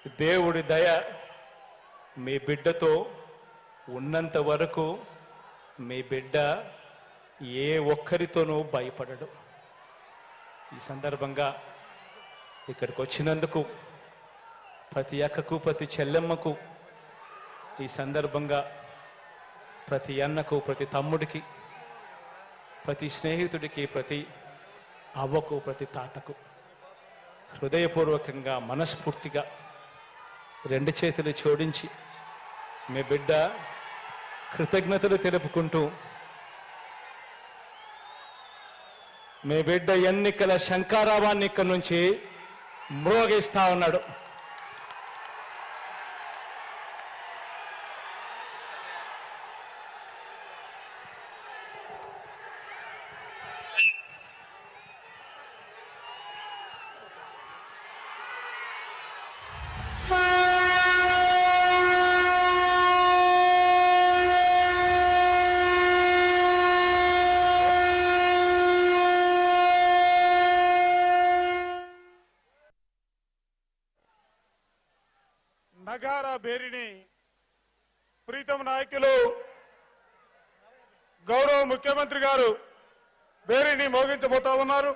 దేవుడి దయ మీ బిడ్డతో ఉన్నంత వరకు మీ బిడ్డ ఏ ఒక్కరితోనూ భయపడడు. ఈ సందర్భంగా ఇక్కడికి వచ్చినందుకు ప్రతి అక్కకు, ప్రతి చెల్లెమ్మకు, ఈ సందర్భంగా ప్రతి అన్నకు, ప్రతి తమ్ముడికి, ప్రతి స్నేహితుడికి, ప్రతి అవ్వకు, ప్రతి తాతకు హృదయపూర్వకంగా, మనస్ఫూర్తిగా రెండు చేతులు జోడించి మీ బిడ్డ కృతజ్ఞతలు తెలుపుకుంటూ, మీ బిడ్డ ఎన్నికల శంఖారావాన్ని ఇక్కడి నుంచి మ్రోగిస్తా ఉన్నాడు. నగారా బేరిని ప్రీతం నాయకులు గౌరవ ముఖ్యమంత్రి గారు బేరిని మోగించబోతా ఉన్నారు.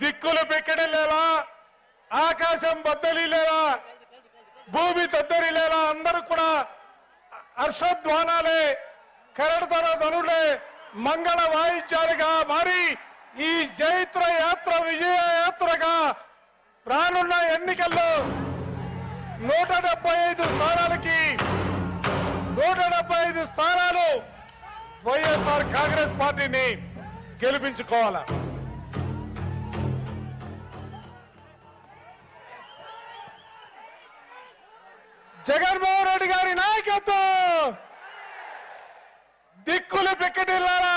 దిక్కులు పెక్కడలేలా, ఆకాశం బద్దలిలేలా, భూమి తద్దరిలేలా అందరూ కూడా హర్షధ్వానాలే, కరడతర ధనులే, మంగళ వాయిద్యాలుగా మారి ఈ జైత్ర యాత్ర విజయ యాత్రగా రానున్న ఎన్నికల్లో 175 స్థానాలకి 175 స్థానాలు వైఎస్ఆర్ కాంగ్రెస్ పార్టీని గెలిపించుకోవాలా. జగన్మోహన్ రెడ్డి గారి నాయకత్వం, దిక్కులు పెక్కటిల్లారా,